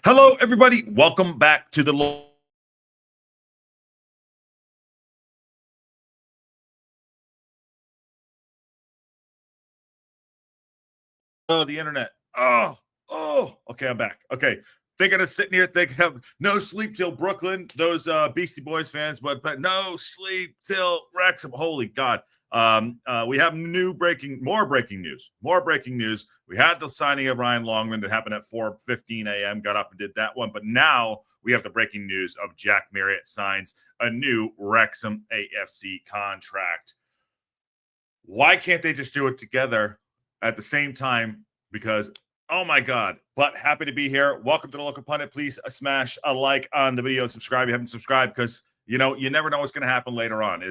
Hello, everybody. Welcome back to the internet. Okay, I'm back. Okay, thinking of sitting here thinking of no sleep till Brooklyn. Those Beastie Boys fans, but no sleep till Wrexham. Holy God. We have more breaking news. We had the signing of Ryan Longman that happened at 4:15 a.m. Got up and did that one, but now we have the breaking news of Jack Marriott signs a new Wrexham AFC contract. Why can't they just do it together at the same time? Because, oh my God. But happy to be here. Welcome to the Local Pundit. Please smash a like on the video and subscribe if you haven't subscribed, because you never know what's going to happen later on.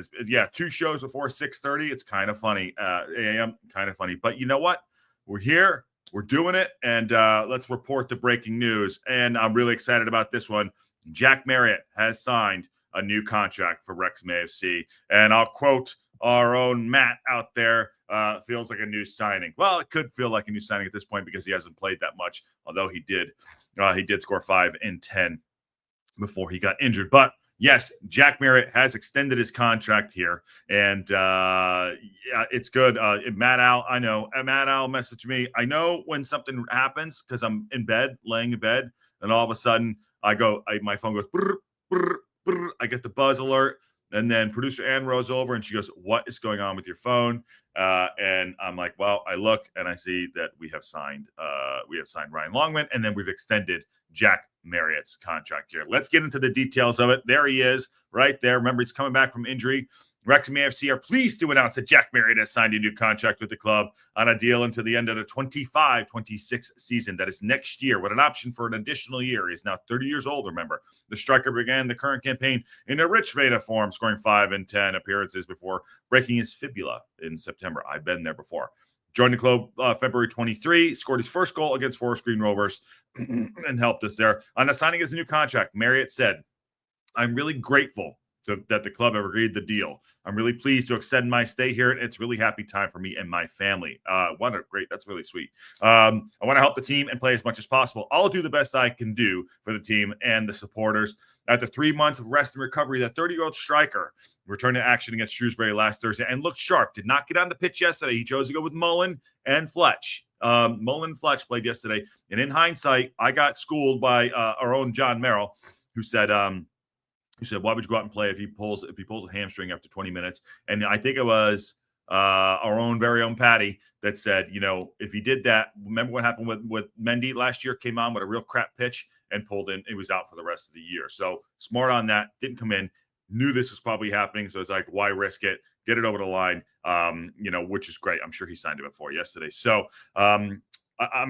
Two shows before 6:30. It's kind of funny. AM, kind of funny. But you know what? We're here. We're doing it. And let's report the breaking news. And I'm really excited about this one. Jack Marriott has signed a new contract for Wrexham AFC. And I'll quote our own Matt out there, feels like a new signing. Well, it could feel like a new signing at this point because he hasn't played that much, although he did score 5 in 10 before he got injured. But yes, Jack Marriott has extended his contract here, and it's good. Matt Al messaged me. I know when something happens because I'm laying in bed, and all of a sudden my phone goes brr, brr, brr. I get the buzz alert. And then producer Ann rolls over and she goes, "What is going on with your phone?" And I'm like, well, I look and I see that we have signed Ryan Longman, and then we've extended Jack Marriott's contract here. Let's get into the details of it. There he is right there. Remember, he's coming back from injury. Wrexham AFC are pleased to announce that Jack Marriott has signed a new contract with the club on a deal until the end of the 25-26 season. That is next year, with an option for an additional year. He's now 30 years old, remember. The striker began the current campaign in a rich vein of form, scoring 5 in 10 appearances before breaking his fibula in September. I've been there before. Joined the club February 23, scored his first goal against Forest Green Rovers and helped us there. On the signing of his new contract, Marriott said, "I'm really grateful that the club have agreed the deal. I'm really pleased to extend my stay here. It's really happy time for me and my family." That's really sweet. I want to help the team and play as much as possible. I'll do the best I can do for the team and the supporters. After 3 months of rest and recovery, that 30-year-old striker returned to action against Shrewsbury last Thursday and looked sharp. Did not get on the pitch yesterday. He chose to go with Mullen and Fletch. Mullen and Fletch played yesterday. And in hindsight, I got schooled by our own John Merrill, who said, "Why would you go out and play if he pulls a hamstring after 20 minutes?" And I think it was our own very own Patty that said, if he did that, remember what happened with Mendy last year? Came on with a real crap pitch and pulled in. He was out for the rest of the year. So smart on that. Didn't come in. Knew this was probably happening. So it's like, why risk it? Get it over the line. Which is great. I'm sure he signed it before yesterday. So I'm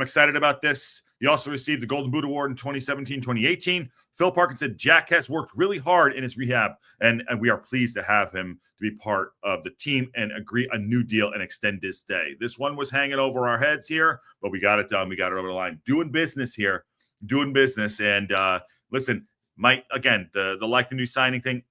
excited about this. He also received the Golden Boot Award in 2017-2018. Phil Parkin said Jack has worked really hard in his rehab, and we are pleased to have him to be part of the team and agree a new deal and extend his stay. This one was hanging over our heads here, but we got it done. We got it over the line. Doing business here. And listen, the like the new signing thing,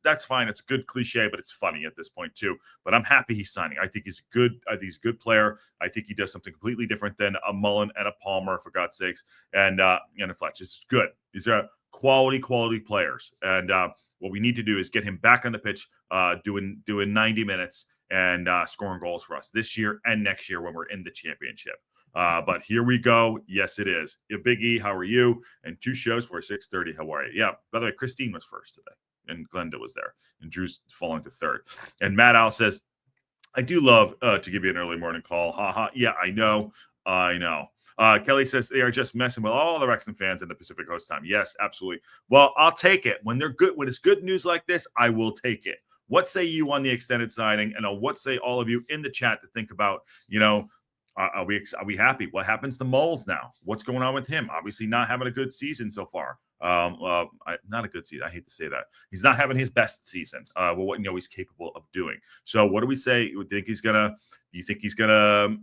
that's fine. It's a good cliche, but it's funny at this point too. But I'm happy he's signing. I think he's good. I think he's a good player. I think he does something completely different than a Mullen and a Palmer, for God's sakes, and a Fletch. It's good. These are quality players, and what we need to do is get him back on the pitch, doing 90 minutes and scoring goals for us this year and next year when we're in the championship. But here we go. Yes, it is. Big E, how are you? And 2 shows for 6:30. How are you? Yeah. By the way, Christine was first today, and Glenda was there, and Drew's falling to third. And Matt Al says, "I do love to give you an early morning call." Ha. Yeah, I know. Kelly says they are just messing with all the Wrexham fans in the Pacific Coast time. Yes, absolutely. Well, I'll take it. When they're good, when it's good news like this, I will take it. What say you on the extended signing? And what say all of you in the chat to think about, are we happy? What happens to Moles now? What's going on with him? Obviously not having a good season so far. Not a good season. I hate to say that. He's not having his best season. What he's capable of doing. So what do we say? Do you think he's gonna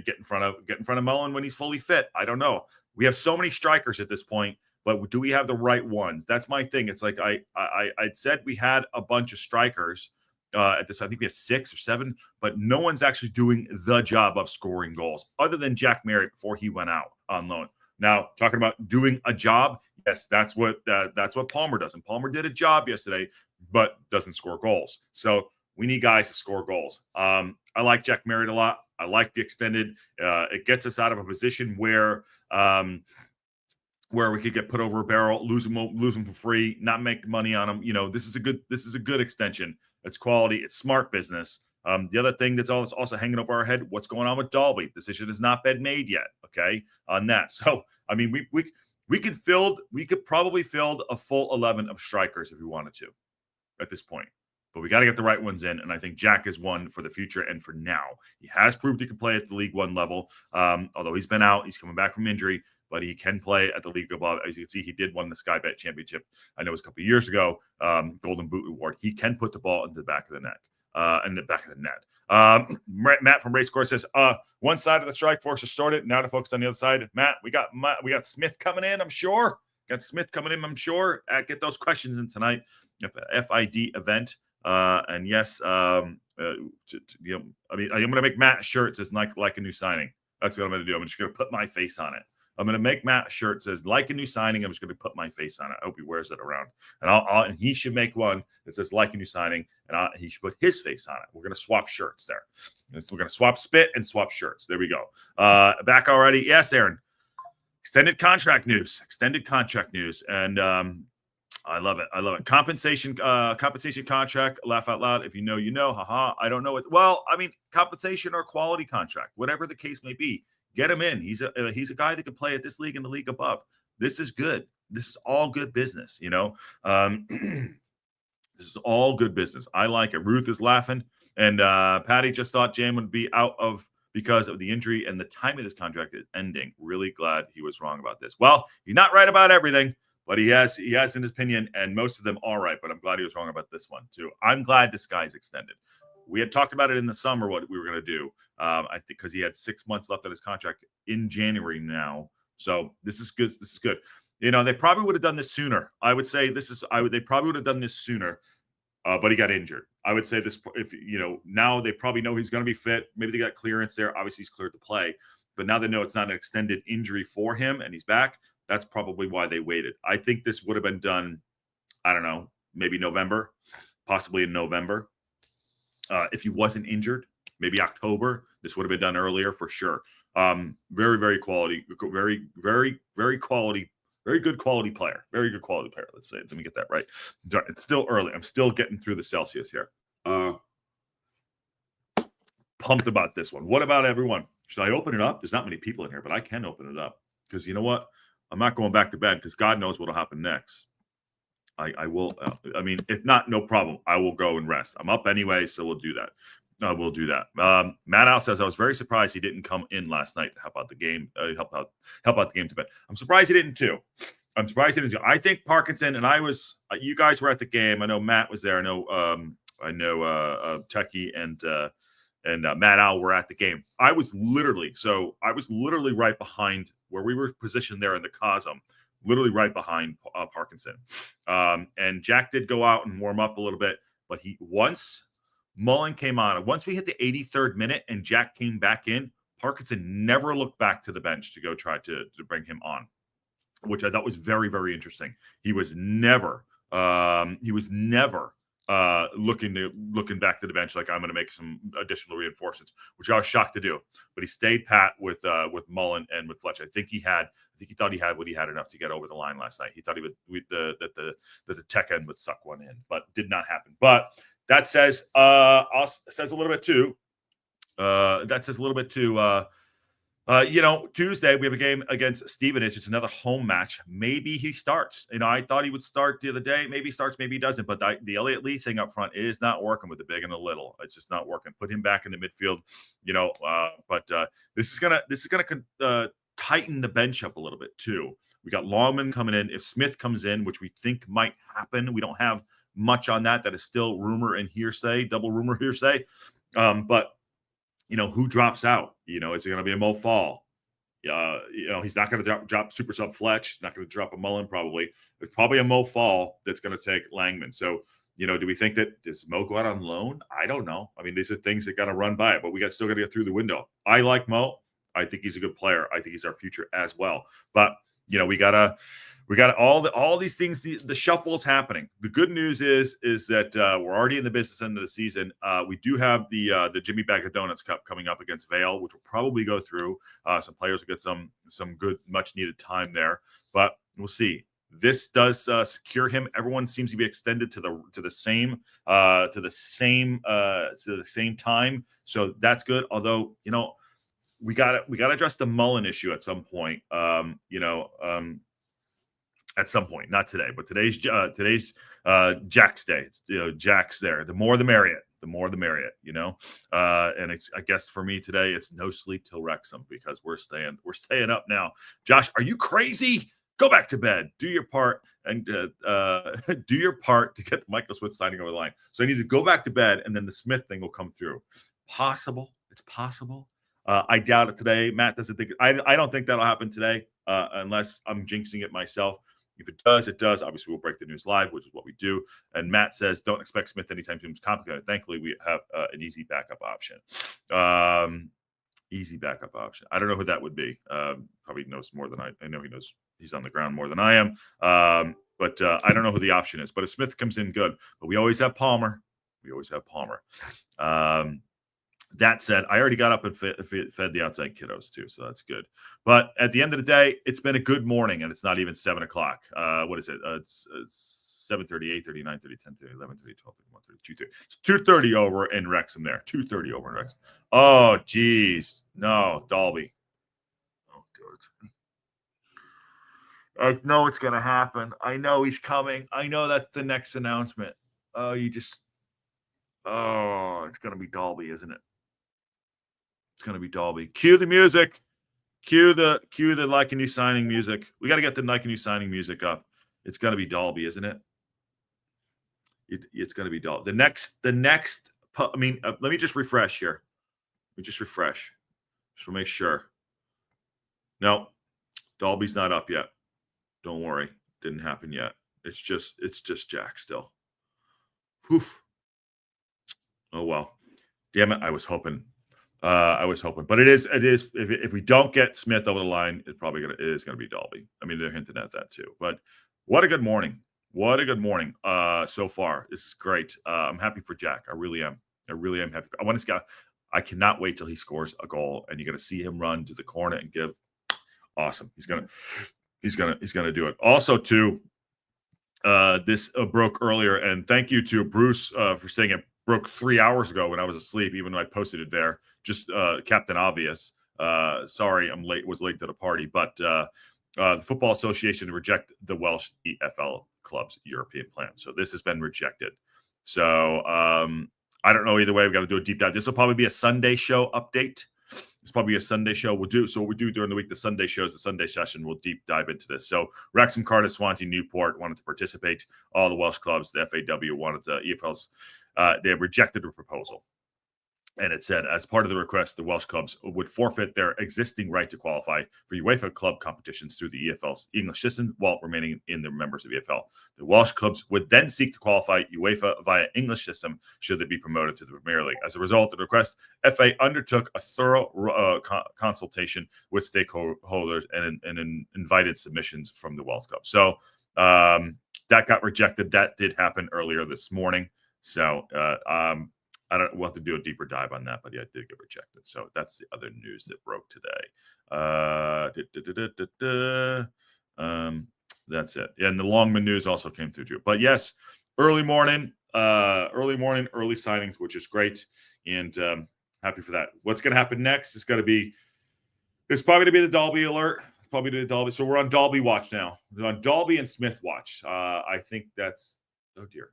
get in front of Mullen when he's fully fit? I don't know. We have so many strikers at this point, but do we have the right ones? That's my thing. It's like I'd said we had a bunch of strikers. At this, I think we have 6 or 7, but no one's actually doing the job of scoring goals other than Jack Marriott before he went out on loan. Now, talking about doing a job, yes, that's what Palmer does. And Palmer did a job yesterday, but doesn't score goals. So we need guys to score goals. I like Jack Marriott a lot. I like the extended. It gets us out of a position where we could get put over a barrel, lose them for free, not make money on them. This is a good extension. It's quality. It's smart business. The other thing that's also hanging over our head, what's going on with Dalby? Decision has not been made yet. Okay, on that. So I mean, we could probably field a full 11 of strikers if we wanted to at this point. But we got to get the right ones in, and I think Jack is one for the future and for now. He has proved he can play at the League One level. Although he's been out, he's coming back from injury, but he can play at the league above. As you can see, he did win the Sky Bet Championship. I know it was a couple of years ago, Golden Boot Award. He can put the ball into the back of the net. In the back of the net. Matt from Racecourse says, one side of the strike force is sorted. Now to focus on the other side. Matt, we got Smith coming in, I'm sure. Get those questions in tonight. FID event. And yes, I'm going to make Matt a shirt that says like a new signing. That's what I'm going to do. I'm just going to put my face on it. I'm going to make Matt a shirt that says like a new signing. I'm just going to put my face on it. I hope he wears it around. And he should make one that says like a new signing, and he should put his face on it. We're going to swap shirts there. We're going to swap spit and swap shirts. There we go. Back already. Yes, Aaron. Extended contract news. And I love it. Compensation contract. Laugh out loud. If you know, you know. Haha. I don't know it. Well, I mean, compensation or quality contract, whatever the case may be. Get him in. He's a guy that can play at this league and the league above. This is good. This is all good business, This is all good business. I like it. Ruth is laughing. And Patty just thought Jam would be out because of the injury and the time of this contract is ending. Really glad he was wrong about this. Well, he's not right about everything, but he has in his opinion, and most of them are right. But I'm glad he was wrong about this one too. I'm glad this guy's extended. We had talked about it in the summer, what we were going to do. I think because he had 6 months left on his contract in January now. So this is good. This is good. They probably would have done this sooner. I would say they probably would have done this sooner, but he got injured. I would say this, now they probably know he's going to be fit. Maybe they got clearance there. Obviously, he's cleared to play. But now they know it's not an extended injury for him and he's back. That's probably why they waited. I think this would have been done, I don't know, maybe November, possibly in November. If he wasn't injured, maybe October. This would have been done earlier for sure. Very, very quality, very, very, very quality, very good quality player. Very good quality player. Let's say. Let me get that right. It's still early. I'm still getting through the Celsius here. Pumped about this one. What about everyone? Should I open it up? There's not many people in here, but I can open it up because you know what? I'm not going back to bed because God knows what will happen next. I will. I mean, if not, no problem. I will go and rest. I'm up anyway, so we'll do that. We'll do that. Matt Al says I was very surprised he didn't come in last night to help out the game. Help out the game to bet. I'm surprised he didn't too. I think Parkinson and I was. You guys were at the game. I know Matt was there. I know Techie and Matt Al were at the game. I was literally right behind where we were positioned there in the Cosm. Literally right behind Parkinson. And Jack did go out and warm up a little bit, but once Mullen came on, once we hit the 83rd minute and Jack came back in, Parkinson never looked back to the bench to go try to bring him on, which I thought was very, very interesting. He was never looking back to the bench like I'm going to make some additional reinforcements, which I was shocked to do. But he stayed pat with Mullen and with Fletcher. I think he thought he had what he had enough to get over the line last night. He thought he would that the tech end would suck one in, but did not happen. But that says a little bit too. Tuesday we have a game against Stevenage. It's another home match. Maybe he starts. I thought he would start the other day. Maybe he starts, maybe he doesn't. But the Elliott Lee thing up front is not working with the big and the little. It's just not working. Put him back in the midfield. But this is gonna tighten the bench up a little bit too. We got Longman coming in. If Smith comes in, which we think might happen, we don't have much on that. That is still rumor and hearsay, double rumor hearsay. But who drops out? Is it going to be a Mo Fall? He's not going to drop super sub Fletch. He's not going to drop a Mullen probably. It's probably a Mo Fall that's going to take Langman. So, do we think that does Mo go out on loan? I don't know. I mean, these are things that got to run by it, but we still got to get through the window. I like Mo. I think he's a good player. I think he's our future as well. But we gotta all these things. The shuffle is happening. The good news is that we're already in the business end of the season. We do have the Jimmy Bag of Donuts Cup coming up against Vale, which will probably go through. Some players will get some good, much needed time there, but we'll see. This does secure him. Everyone seems to be extended to the same time, so that's good. Although we got to address the Mullen issue at some point. At some point, not today, but today's Jack's day. It's, Jack's there. The more the merrier. The more the merrier. And it's, I guess for me today, it's no sleep till Wrexham because we're staying up now. Josh, are you crazy? Go back to bed. Do your part and do your part to get the Michael Smith signing over the line. So I need to go back to bed, and then the Smith thing will come through. Possible. It's possible. I doubt it today. Matt doesn't think. I don't think that'll happen today, unless I'm jinxing it myself. If it does, it does. Obviously, we'll break the news live, which is what we do. And Matt says, don't expect Smith anytime soon. It's complicated. Thankfully, we have an easy backup option. Easy backup option. I don't know who that would be. Probably knows more than I know. He knows he's on the ground more than I am. But I don't know who the option is. But if Smith comes in, good. But we always have Palmer. That said, I already got up and fed the outside kiddos too, so that's good. But at the end of the day, it's been a good morning, and it's not even 7 o'clock. What is it? It's 7:30, 8:30, 9:30, 10:30, 11:30, 12:30, 1:30, 2:30. It's 2:30 over in Wrexham there. 2:30 over in Wrexham. Oh, geez. No, Dalby. Oh, good. I know it's going to happen. I know he's coming. I know that's the next announcement. Oh, it's going to be Dalby, isn't it? It's going to be Dalby. Cue the music. Cue the like and you signing music. We got to get the like and you signing music up. It's going to be Dalby, isn't it? It's going to be Dalby. The next. I mean, let me just refresh here. Let me just refresh, just to make sure. No, Dalby's not up yet. Don't worry, didn't happen yet. It's just Jack still. Whew. Oh well. Damn it! I was hoping. But it is. If we don't get Smith over the line, it is gonna be Dalby. I mean, they're hinting at that too. But what a good morning! What a good morning so far. This is great. I'm happy for Jack. I really am. Happy. I cannot wait till he scores a goal, and you're gonna see him run to the corner and give. Awesome. He's gonna do it. Also, too. This broke earlier, and thank you to Bruce for saying it broke 3 hours ago when I was asleep, even though I posted it there. Just Captain Obvious. Sorry, was late to the party, but the Football Association rejected the Welsh EFL club's European plan. So this has been rejected. So I don't know either way. We've got to do a deep dive. This will probably be a Sunday show update. It's probably a Sunday show. What we do during the week, the Sunday shows, the Sunday session, we'll deep dive into this. So Wrexham, Cardiff, Swansea, Newport wanted to participate. All the Welsh clubs, the FAW wanted to, EFLs, they rejected the proposal. And it said, as part of the request, the Welsh clubs would forfeit their existing right to qualify for UEFA club competitions through the EFL's English system while remaining in the members of EFL. The Welsh clubs would then seek to qualify UEFA via English system should they be promoted to the Premier League. As a result of the request, FA undertook a thorough consultation with stakeholders and invited submissions from the Welsh club. So that got rejected. That did happen earlier this morning. So we'll have to do a deeper dive on that, but yeah, it did get rejected. So that's the other news that broke today. That's it. Yeah, and the Longman news also came through too. But yes, early morning, early signings, which is great. And happy for that. What's going to happen next is it's probably going to be the Dalby alert. It's probably the Dalby. So we're on Dalby watch now. We're on Dalby and Smith watch. I think that's, oh dear.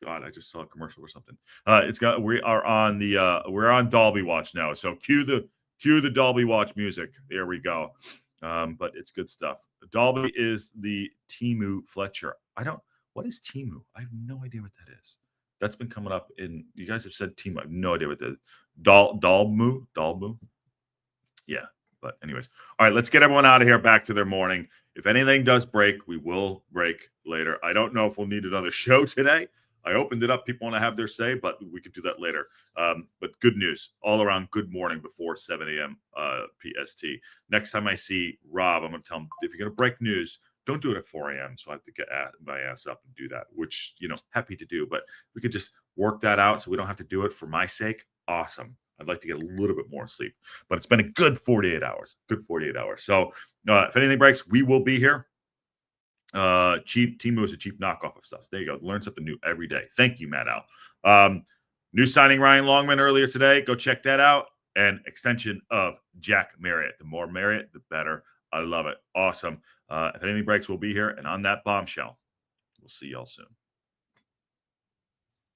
God, I just saw a commercial or something. We're on Dalby watch now. So cue the Dalby watch music. There we go. But it's good stuff. Dalby is the Timu Fletcher. What is Timu? I have no idea what that is. That's been coming up you guys have said Timu. I have no idea what that is. Dalmu. Yeah. But anyways, all right, let's get everyone out of here back to their morning. If anything does break, we will break later. I don't know if we'll need another show today. I opened it up. People want to have their say, but we could do that later. But good news all around. Good morning before 7 a.m. PST. Next time I see Rob, I'm going to tell him, if you're going to break news, don't do it at 4 a.m. So I have to get my ass up and do that, which, happy to do. But we could just work that out so we don't have to do it for my sake. Awesome. I'd like to get a little bit more sleep, but it's been a good 48 hours. Good 48 hours. So if anything breaks, we will be here. Timu is a cheap knockoff of stuff. So there you go. Learn something new every day. Thank you, Matt Al. New signing Ryan Longman earlier today. Go check that out. And extension of Jack Marriott. The more Marriott, the better. I love it. Awesome. If anything breaks, we'll be here. And on that bombshell, we'll see y'all soon.